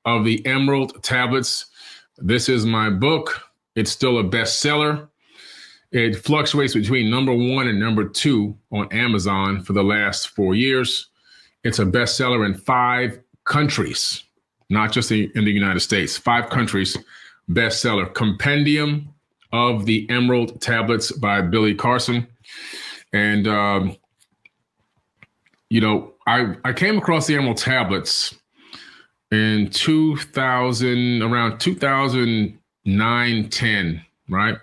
of the Emerald Tablets. This is my book. It's still a bestseller. It fluctuates between #1 and #2 on Amazon for the last 4 years. It's a bestseller in 5 countries, not just in the United States. 5 countries, bestseller. Compendium of the Emerald Tablets by Billy Carson. And, I came across the Emerald Tablets in around 2009, 10, right?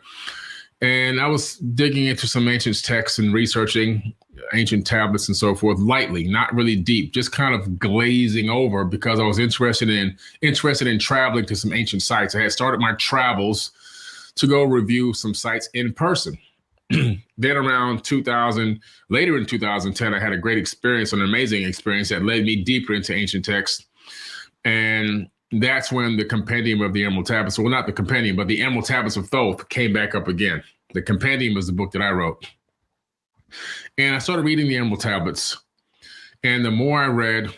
And I was digging into some ancient texts and researching ancient tablets and so forth lightly, not really deep, just kind of glazing over because I was interested in traveling to some ancient sites. I had started my travels to go review some sites in person. Then around 2000, later in 2010, I had a great experience, an amazing experience that led me deeper into ancient texts. And that's when the Compendium of the Emerald Tablets, well, not the Compendium, but the Emerald Tablets of Thoth came back up again. The Compendium is the book that I wrote. And I started reading the Emerald Tablets. And the more I read,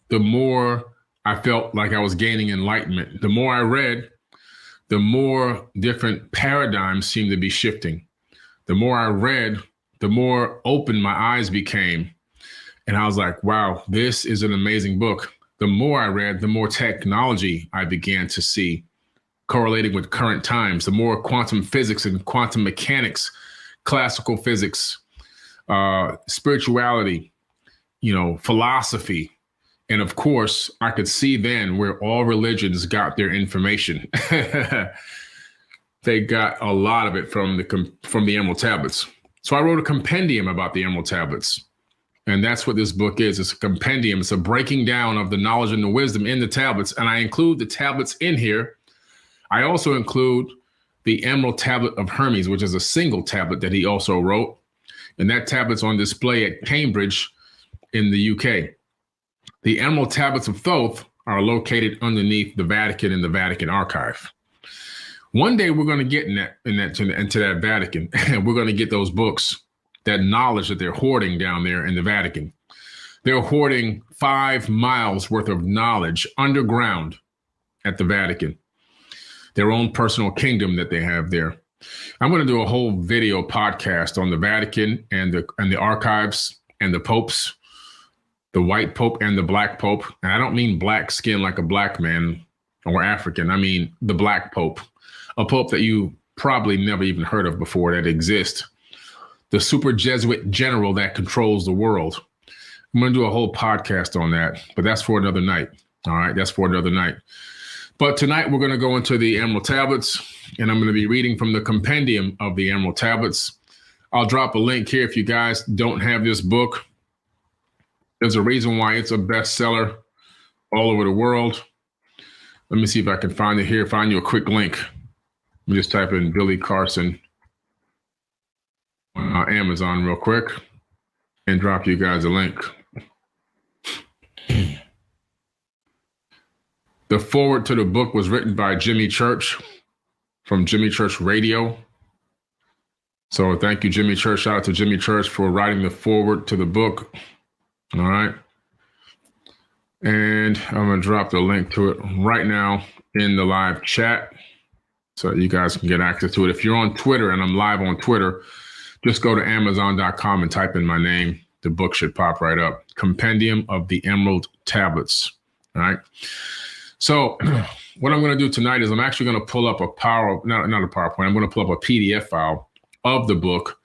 the more I felt like I was gaining enlightenment. The more I read, the more different paradigms seemed to be shifting. The more I read, the more open my eyes became. And I was like, wow, this is an amazing book. The more I read, the more technology I began to see correlating with current times, the more quantum physics and quantum mechanics, classical physics, spirituality, philosophy. And of course, I could see then where all religions got their information. They got a lot of it from the Emerald Tablets. So I wrote a compendium about the Emerald Tablets. And that's what this book is. It's a compendium. It's a breaking down of the knowledge and the wisdom in the tablets. And I include the tablets in here. I also include the Emerald Tablet of Hermes, which is a single tablet that he also wrote. And that tablet's on display at Cambridge in the UK. The Emerald Tablets of Thoth are located underneath the Vatican in the Vatican archive. One day we're going to get into that Vatican, and we're going to get those books, that knowledge that they're hoarding down there in the Vatican. They're hoarding 5 miles worth of knowledge underground at the Vatican, their own personal kingdom that they have there. I'm going to do a whole video podcast on the Vatican and the archives and the popes, the white pope and the black pope. And I don't mean black skin like a black man or African. I mean the black pope, a pope that you probably never even heard of before that exists. The super Jesuit general that controls the world. I'm going to do a whole podcast on that, but that's for another night. All right, that's for another night. But tonight we're going to go into the Emerald Tablets, and I'm going to be reading from the Compendium of the Emerald Tablets. I'll drop a link here if you guys don't have this book. There's a reason why it's a bestseller all over the world. Let me see if I can find it here, find you a quick link. Let me just type in Billy Carson on Amazon real quick and drop you guys a link. The foreword to the book was written by Jimmy Church from Jimmy Church Radio. So thank you, Jimmy Church. Shout out to Jimmy Church for writing the foreword to the book. All right. And I'm going to drop the link to it right now in the live chat so you guys can get access to it. If you're on Twitter, and I'm live on Twitter, just go to Amazon.com and type in my name. The book should pop right up. Compendium of the Emerald Tablets. All right. So what I'm going to do tonight is I'm actually going to pull up not a PowerPoint. I'm going to pull up a PDF file of the book.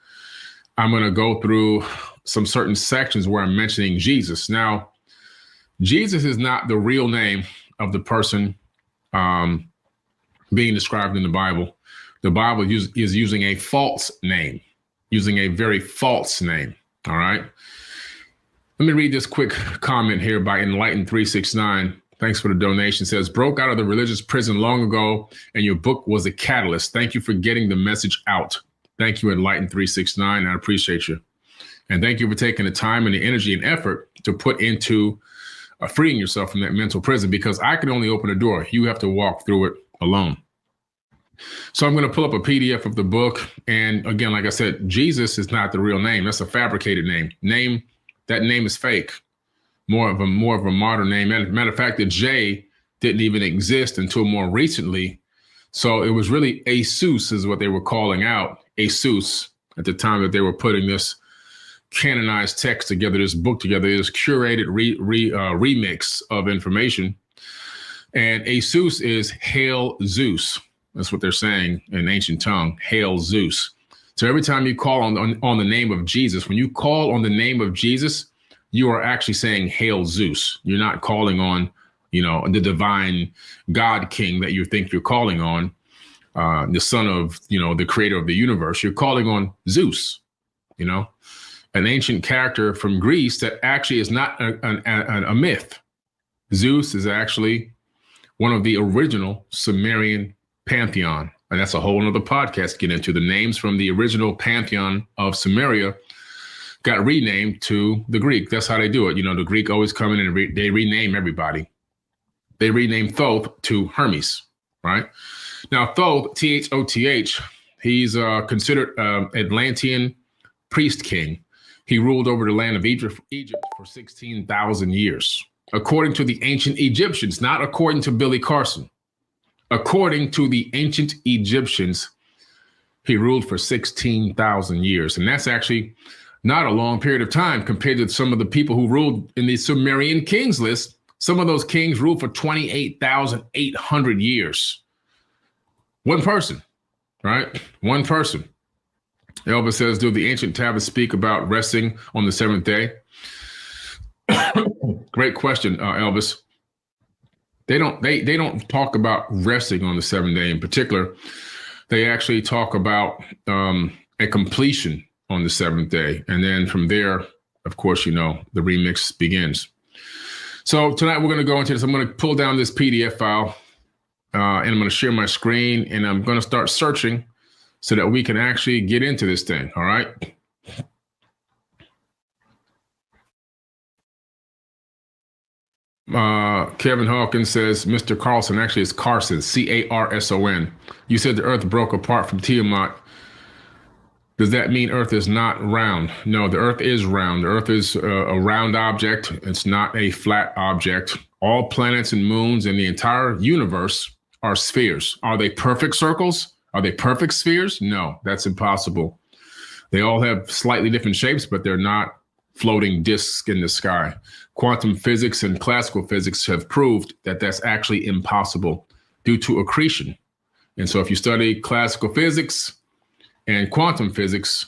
I'm going to go through some certain sections where I'm mentioning Jesus. Now, Jesus is not the real name of the person being described in the Bible. The Bible is using a false name, using a very false name. All right. Let me read this quick comment here by Enlightened369. Thanks for the donation. It says, broke out of the religious prison long ago, and your book was a catalyst. Thank you for getting the message out. Thank you, Enlightened369. I appreciate you. And thank you for taking the time and the energy and effort to put into freeing yourself from that mental prison, because I can only open a door. You have to walk through it alone. So I'm going to pull up a PDF of the book. And again, like I said, Jesus is not the real name. That's a fabricated name. That name is fake. More of a modern name. Matter of fact, the J didn't even exist until more recently. So it was really Asus is what they were calling out, Asus, at the time that they were putting this canonized text together, this book together, this curated remix of information. And Asus is Hail Zeus. That's what they're saying in ancient tongue, Hail Zeus. So every time you call on the name of Jesus, when you call on the name of Jesus, you are actually saying Hail Zeus. You're not calling on, the divine God King that you think you're calling on, the son of, the creator of the universe. You're calling on Zeus, an ancient character from Greece that actually is not a myth. Zeus is actually one of the original Sumerian pantheon. And that's a whole nother podcast to get into. The names from the original pantheon of Sumeria got renamed to the Greek. That's how they do it. The Greek always come in and they rename everybody. They renamed Thoth to Hermes, right? Now, Thoth, Thoth, he's considered Atlantean priest king. He ruled over the land of Egypt for 16,000 years, according to the ancient Egyptians, not according to Billy Carson. According to the ancient Egyptians, he ruled for 16,000 years. And that's actually not a long period of time compared to some of the people who ruled in the Sumerian kings list. Some of those kings ruled for 28,800 years. One person, right? One person. Elvis says, do the ancient tablets speak about resting on the seventh day? Great question, Elvis. They don't talk about resting on the seventh day in particular. They actually talk about a completion on the seventh day. And then from there, of course, the remix begins. So tonight we're going to go into this. I'm going to pull down this PDF file and I'm going to share my screen and I'm going to start searching so that we can actually get into this thing. All right. Kevin Hawkins says, Mr. Carson, actually it's Carson, Carson. You said the earth broke apart from Tiamat. Does that mean earth is not round? No, the earth is round. The earth is a round object. It's not a flat object. All planets and moons in the entire universe are spheres. Are they perfect circles? Are they perfect spheres? No, that's impossible. They all have slightly different shapes, but they're not floating discs in the sky. Quantum physics and classical physics have proved that that's actually impossible due to accretion. And so if you study classical physics and quantum physics,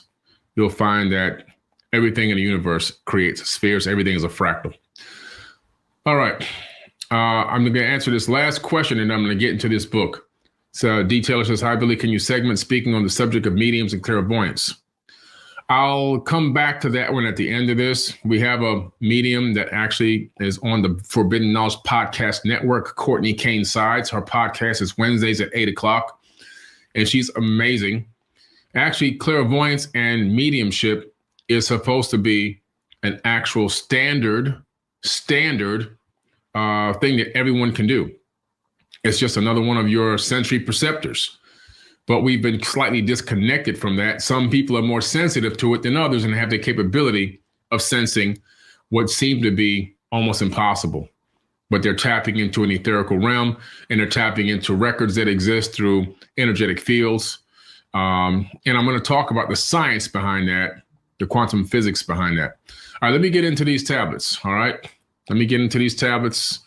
you'll find that everything in the universe creates spheres. Everything is a fractal. All right. I'm going to answer this last question and I'm going to get into this book. So Detailer says, hi, Billy, can you segment speaking on the subject of mediums and clairvoyance? I'll come back to that one at the end of this. We have a medium that actually is on the Forbidden Knowledge Podcast Network, Courtney Kane Sides. Her podcast is Wednesdays at 8 o'clock, and she's amazing. Actually, clairvoyance and mediumship is supposed to be an actual standard thing that everyone can do. It's just another one of your sensory perceptors. But we've been slightly disconnected from that. Some people are more sensitive to it than others and have the capability of sensing what seemed to be almost impossible. But they're tapping into an etherical realm and they're tapping into records that exist through energetic fields. And I'm going to talk about the science behind that, the quantum physics behind that. All right, let me get into these tablets. All right, let me get into these tablets.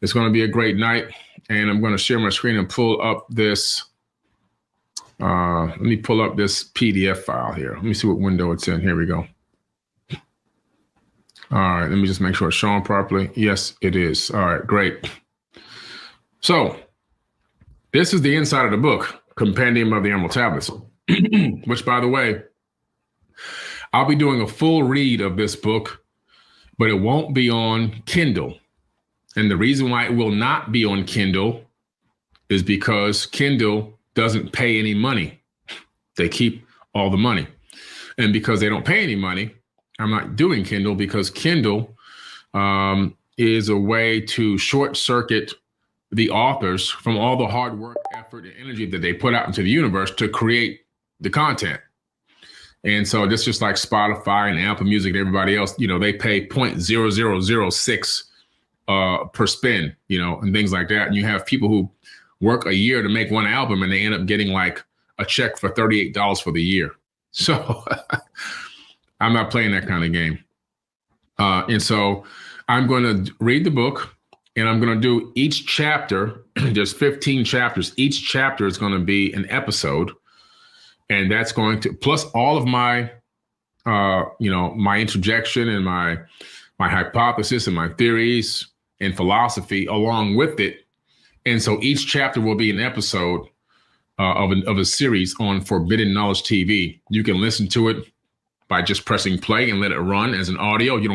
It's going to be a great night. And I'm going to share my screen and pull up this. Let me pull up this PDF file here. Let me see what window it's in. Here we go. All right, let me just make sure it's showing properly. Yes, it is. All right, great. So this is the inside of the book, Compendium of the Emerald Tablets, which, by the way, I'll be doing a full read of this book, but it won't be on Kindle. And the reason why it will not be on Kindle is because Kindle doesn't pay any money. They keep all the money. And because they don't pay any money, I'm not doing Kindle because Kindle is a way to short circuit the authors from all the hard work, effort, and energy that they put out into the universe to create the content. And so this is just like Spotify and Apple Music and everybody else, they pay 0.0006 per spin, and things like that. And you have people who work a year to make one album and they end up getting like a check for $38 for the year. So I'm not playing that kind of game. And so I'm going to read the book and I'm going to do each chapter. There's 15 chapters. Each chapter is going to be an episode. And that's going to, plus all of my, my interjection and my hypothesis and my theories and philosophy along with it. And so each chapter will be an episode of a series on Forbidden Knowledge TV. You can listen to it by just pressing play and let it run as an audio. You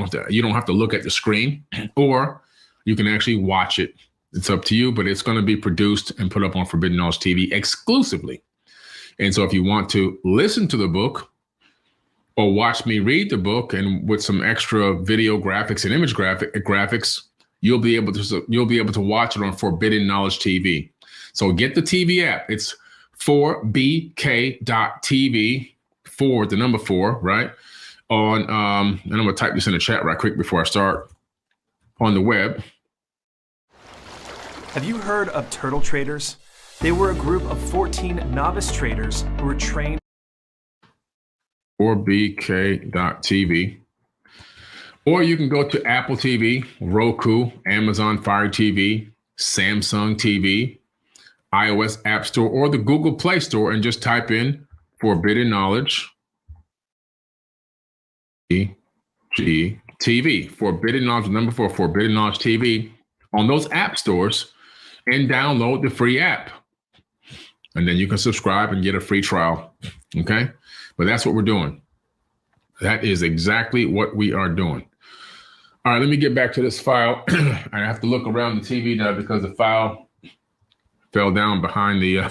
don't have to look at the screen, or you can actually watch it. It's up to you, but it's going to be produced and put up on Forbidden Knowledge TV exclusively. And so if you want to listen to the book or watch me read the book and with some extra video graphics and image graphics, you'll be able to watch it on Forbidden Knowledge TV. So get the TV app. It's 4bk.tv, the number 4, right? And I'm going to type this in the chat right quick before I start on the web. Have you heard of turtle traders? They were a group of 14 novice traders who were trained. 4bk.tv. Or you can go to Apple TV, Roku, Amazon Fire TV, Samsung TV, iOS App Store, or the Google Play Store and just type in Forbidden Knowledge TV. Forbidden Knowledge, number 4, Forbidden Knowledge TV on those app stores and download the free app. And then you can subscribe and get a free trial. Okay? But that's what we're doing. That is exactly what we are doing. All right, let me get back to this file. I have to look around the TV now because the file fell down behind the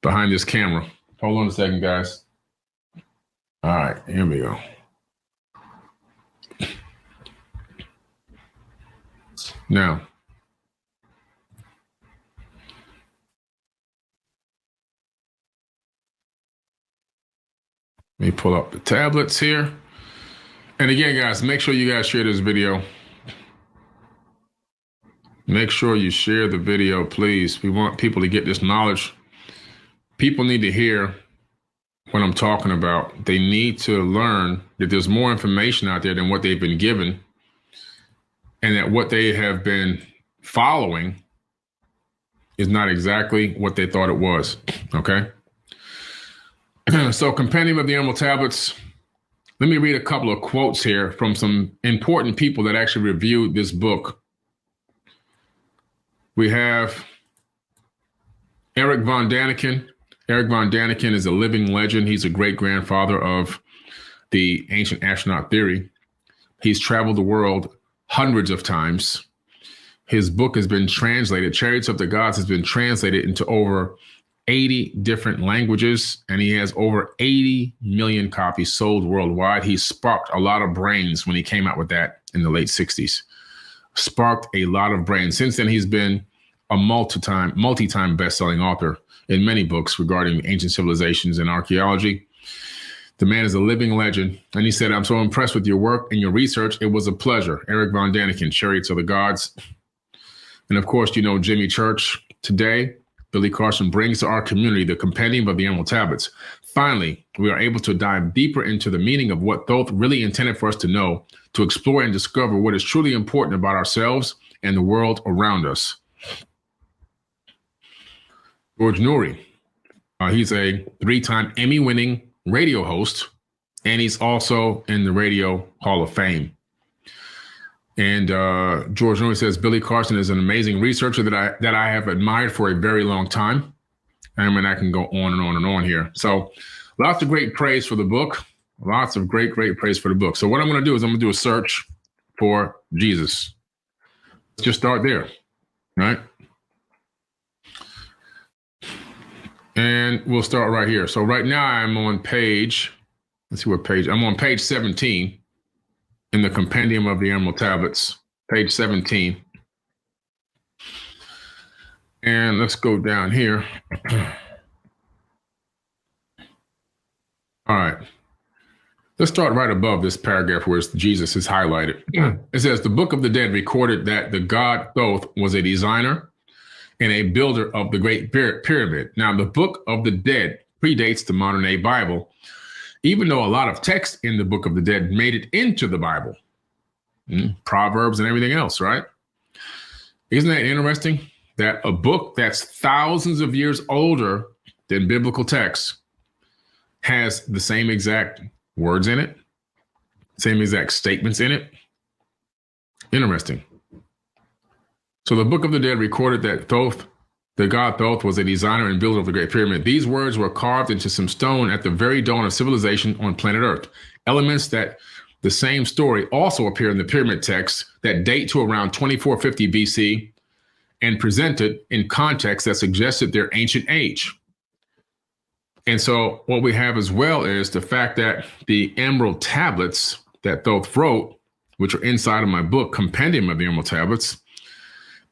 behind this camera. Hold on a second, guys. All right, here we go. Now, let me pull up the tablets here. And again, guys, make sure you guys share this video. Make sure you share the video, please. We want people to get this knowledge. People need to hear what I'm talking about. They need to learn that there's more information out there than what they've been given, and that what they have been following is not exactly what they thought it was, okay? So, Compendium of the Emerald Tablets. Let me read a couple of quotes here from some important people that actually reviewed this book. We have Eric von Daniken. Eric von Daniken is a living legend. He's a great-grandfather of the ancient astronaut theory. He's traveled the world hundreds of times. His book has been translated. Chariots of the Gods has been translated into over 80 different languages, and he has over 80 million copies sold worldwide. He sparked a lot of brains when he came out with that in the late 60s. Sparked a lot of brains. Since then, he's been a multi-time best-selling author in many books regarding ancient civilizations and archaeology. The man is a living legend. And he said, "I'm so impressed with your work and your research. It was a pleasure." Eric von Daniken, Chariots of the Gods. And of course, you know, Jimmy Church. Today, Billy Carson brings to our community the Compendium of the Emerald Tablets. Finally, we are able to dive deeper into the meaning of what Thoth really intended for us to know, to explore and discover what is truly important about ourselves and the world around us. George Noory, he's a 3-time Emmy-winning radio host, and he's also in the Radio Hall of Fame. And George Noory says, Billy Carson is an amazing researcher that I have admired for a very long time. I mean, I can go on and on and on here. So lots of great praise for the book. Lots of great praise for the book. So what I'm going to do is I'm going to do a search for Jesus. Let's just start there, right? And we'll start right here. So right now I'm on page, let's see what page, I'm on page 17 in the Compendium of the Emerald Tablets, page 17. And let's go down here. All right. Let's start right above this paragraph where Jesus is highlighted. It says, the Book of the Dead recorded that the god Thoth was a designer and a builder of the Great Pyramid. Now, the Book of the Dead predates the modern day Bible, even though a lot of text in the Book of the Dead made it into the Bible. Proverbs and everything else, right? Isn't that interesting? That a book that's thousands of years older than biblical texts has the same exact words in it, same exact statements in it. Interesting. So the Book of the Dead recorded that Thoth, the god Thoth, was a designer and builder of the Great Pyramid. These words were carved into some stone at the very dawn of civilization on planet Earth. Elements that the same story also appear in the pyramid texts that date to around 2450 BC and presented in context that suggested their ancient age. And so what we have as well is the fact that the emerald tablets that Thoth wrote, which are inside of my book, Compendium of the Emerald Tablets,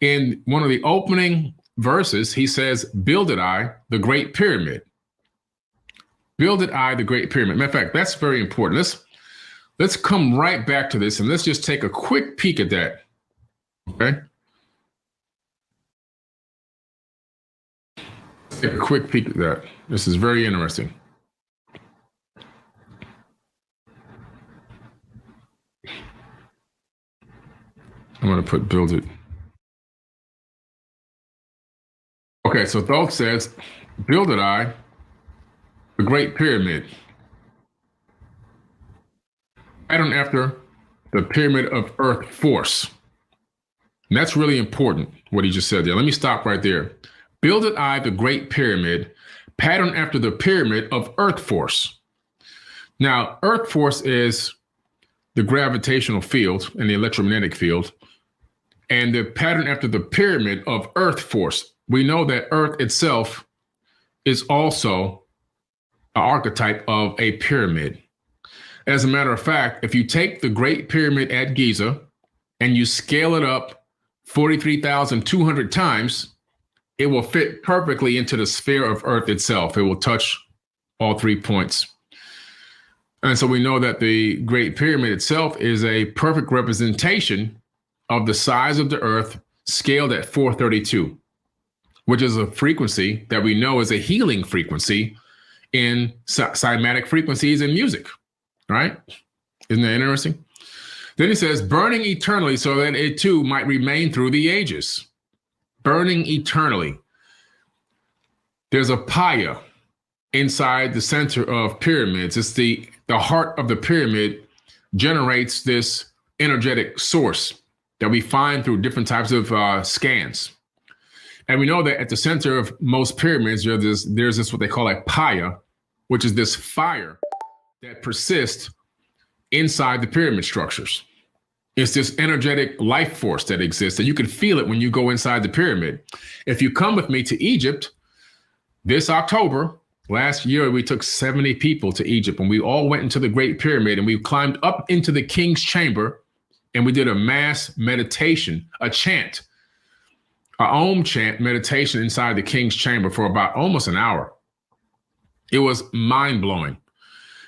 in one of the opening verses, he says, builded I the Great Pyramid. Builded I the Great Pyramid. Matter of fact, that's very important. Let's come right back to this and let's just take a quick peek at that. Okay. Take a quick peek at that. This is very interesting. I'm going to put build it. Okay, so Thoth says, builded I the Great Pyramid, patterned after the pyramid of earth force. And that's really important, what he just said there. Let me stop right there. Builded I the Great Pyramid, patterned after the pyramid of earth force. Now, earth force is the gravitational field and the electromagnetic field, and the pattern after the pyramid of earth force. We know that earth itself is also an archetype of a pyramid. As a matter of fact, if you take the Great Pyramid at Giza and you scale it up 43,200 times, it will fit perfectly into the sphere of Earth itself. It will touch all 3 points. And so we know that the Great Pyramid itself is a perfect representation of the size of the Earth scaled at 432, which is a frequency that we know is a healing frequency in cymatic frequencies in music, right? Isn't that interesting? Then he says, burning eternally so that it too might remain through the ages. Burning eternally. There's a paya inside the center of pyramids. It's the heart of the pyramid generates this energetic source that we find through different types of scans. And we know that at the center of most pyramids, there's this what they call a paya, which is this fire that persists inside the pyramid structures. It's this energetic life force that exists, and you can feel it when you go inside the pyramid. If you come with me to Egypt this October, last year we took 70 people to Egypt, and we all went into the Great Pyramid, and we climbed up into the king's chamber, and we did a mass meditation, a chant, a Om chant meditation inside the king's chamber for about almost an hour. It was mind-blowing.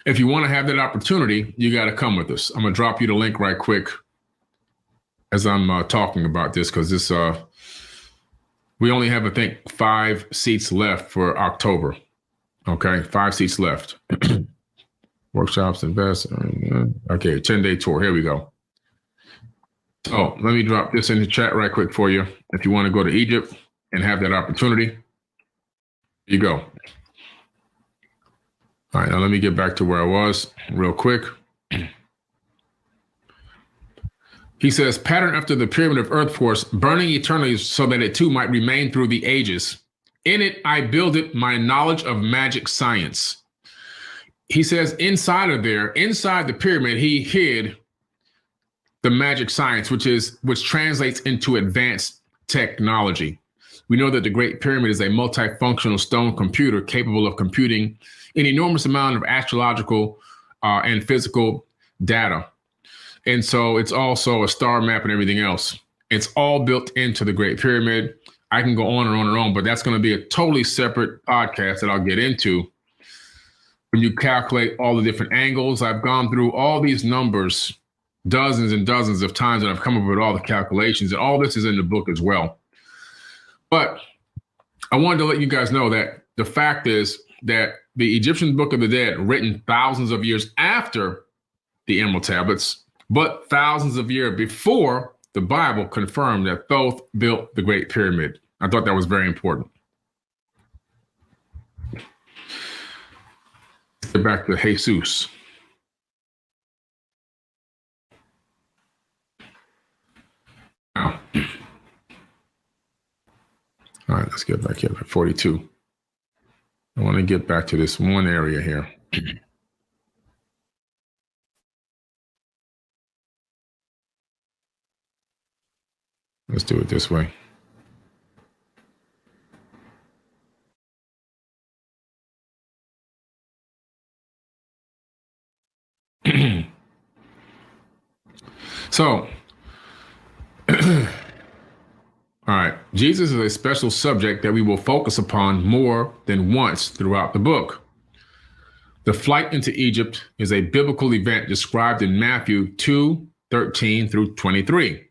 If you want to have that opportunity, you got to come with us. I'm going to drop you the link right quick as I'm talking about this, because this we only have, I think, 5 seats left for October. Okay, 5 seats left. Workshops, invest. Okay, 10-day tour. Here we go. So let me drop this in the chat right quick for you. If you want to go to Egypt and have that opportunity, here you go. All right, now let me get back to where I was real quick. He says, pattern after the pyramid of earth force, burning eternally so that it too might remain through the ages. In it, I builded my knowledge of magic science. He says inside of there, inside the pyramid, he hid the magic science, which translates into advanced technology. We know that the Great Pyramid is a multifunctional stone computer capable of computing an enormous amount of astrological and physical data. And so it's also a star map and everything else. It's all built into the Great Pyramid. I can go on and on and on, but that's going to be a totally separate podcast that I'll get into. when you calculate all the different angles. I've gone through all these numbers dozens and dozens of times, and I've come up with all the calculations, and all this is in the book as well. But I wanted to let you guys know that the fact is that the Egyptian Book of the Dead, written thousands of years after the Emerald Tablets, but thousands of years before the Bible, confirmed that Thoth built the Great Pyramid. I thought that was very important. Get back to Jesus. Now, all right, let's get back here at 42. I want to get back to this one area here. Let's do it this way. So, all right, Jesus is a special subject that we will focus upon more than once throughout the book. The flight into Egypt is a biblical event described in Matthew 2:13 through 23.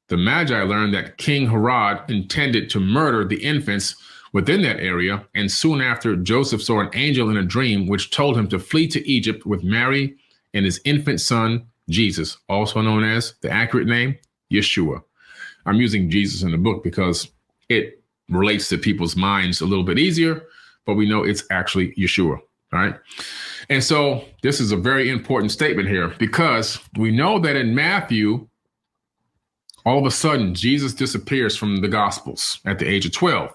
The Magi learned that King Herod intended to murder the infants within that area, and soon after, Joseph saw an angel in a dream which told him to flee to Egypt with Mary and his infant son, Jesus, also known as the accurate name, Yeshua. I'm using Jesus in the book because it relates to people's minds a little bit easier, but we know it's actually Yeshua, all right? And so this is a very important statement here because we know that in Matthew, all of a sudden, Jesus disappears from the Gospels at the age of 12.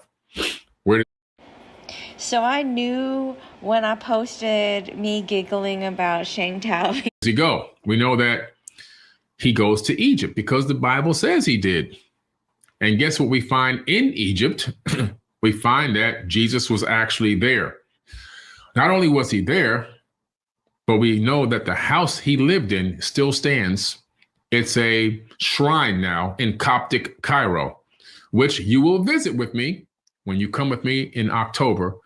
So I knew when I posted me giggling about Shane Tao. Does he go? We know that he goes to Egypt because the Bible says he did. And guess what we find in Egypt? We find that Jesus was actually there. Not only was he there, but we know that the house he lived in still stands. It's a shrine now in Coptic Cairo, which you will visit with me when you come with me in October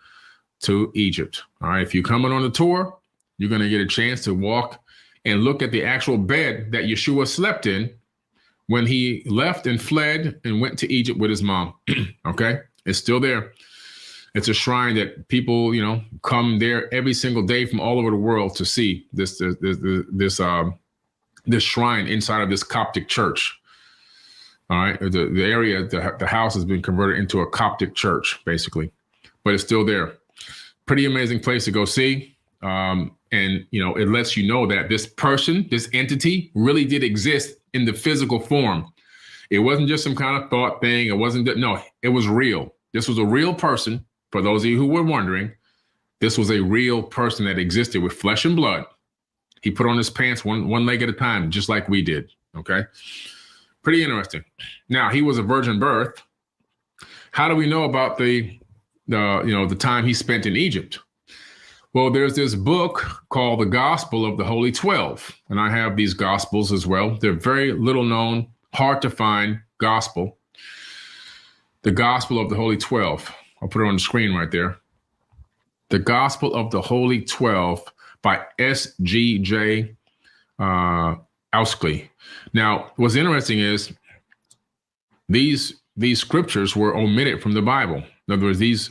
to Egypt. All right, if you're coming on a tour, you're going to get a chance to walk and look at the actual bed that Yeshua slept in when he left and fled and went to Egypt with his mom. Okay, it's still there. It's a shrine that people, come there every single day from all over the world to see this shrine inside of this Coptic church. All right, the area, the house has been converted into a Coptic church, basically, but it's still there. Pretty amazing place to go see. And, it lets you know that this person, this entity really did exist in the physical form. It wasn't just some kind of thought thing. It wasn't, no, it was real. This was a real person. For those of you who were wondering, this was a real person that existed with flesh and blood. He put on his pants one leg at a time, just like we did. Okay. Pretty interesting. Now, he was a virgin birth. How do we know about the time he spent in Egypt? Well, there's this book called The Gospel of the Holy 12. And I have these gospels as well. They're very little known, hard to find gospel. The Gospel of the Holy 12. I'll put it on the screen right there. The Gospel of the Holy 12 by S.G.J. Auskley. Now, what's interesting is these scriptures were omitted from the Bible. In other words, these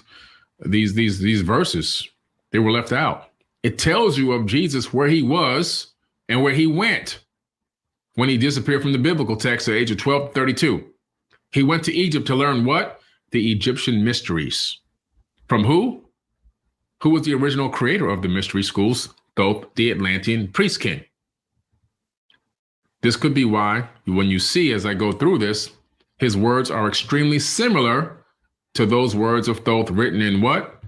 verses, they were left out. It tells you of Jesus, where he was and where he went when he disappeared from the biblical text at the age of 12 to 32. He went to Egypt to learn what? The Egyptian mysteries. From who? Who was the original creator of the mystery schools? Thoth, the Atlantean priest king. This could be why, when you see as I go through this, his words are extremely similar to those words of Thoth written in what?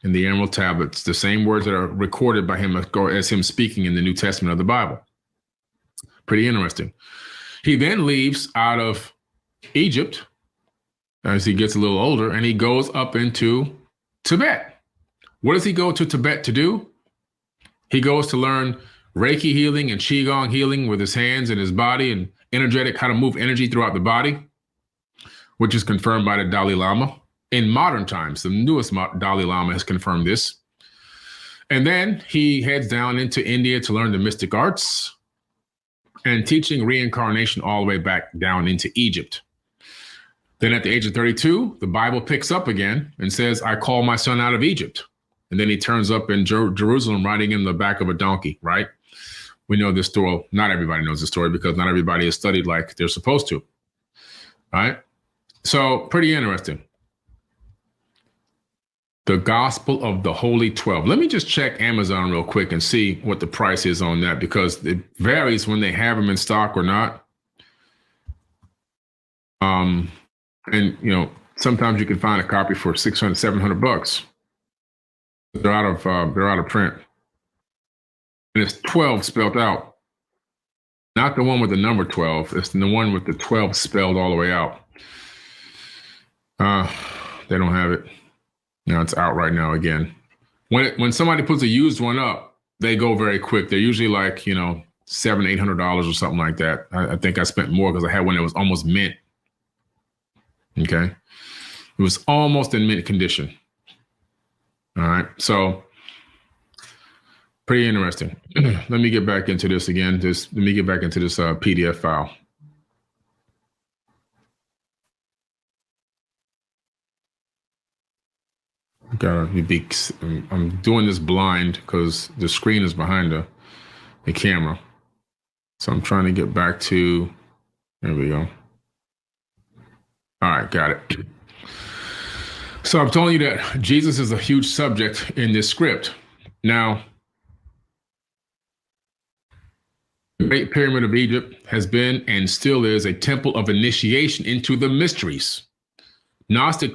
In the Emerald Tablets, the same words that are recorded by him as him speaking in the New Testament of the Bible. Pretty interesting. He then leaves out of Egypt as he gets a little older, and he goes up into Tibet. What does he go to Tibet to do? He goes to learn Reiki healing and Qigong healing with his hands and his body, and how to move energy throughout the body, which is confirmed by the Dalai Lama. In modern times, the newest Dalai Lama has confirmed this. And then he heads down into India to learn the mystic arts and teaching reincarnation all the way back down into Egypt. Then at the age of 32, the Bible picks up again and says, I call my son out of Egypt. And then he turns up in Jerusalem riding in the back of a donkey, right? We know this story. Not everybody knows the story because not everybody is studied like they're supposed to, right? So pretty interesting. The Gospel of the Holy 12. Let me just check Amazon real quick and see what the price is on that, because it varies when they have them in stock or not. And you know, sometimes you can find a copy for $600, $700. They're out of print. And it's 12 spelled out. Not the one with the number 12. It's the one with the 12 spelled all the way out. They don't have it. No, it's out right now again. When somebody puts a used one up, they go very quick. They're usually like, you know, $700, $800 or something like that. I think I spent more because I had one that was almost mint. Okay. It was almost in mint condition. All right. So pretty interesting. Let me get back into this again. Let me get back into this PDF file. I'm doing this blind because the screen is behind the camera. So I'm trying to get back to, there we go. All right, got it. So I'm telling you that Jesus is a huge subject in this script. Now, the Great Pyramid of Egypt has been and still is a temple of initiation into the mysteries. Gnostic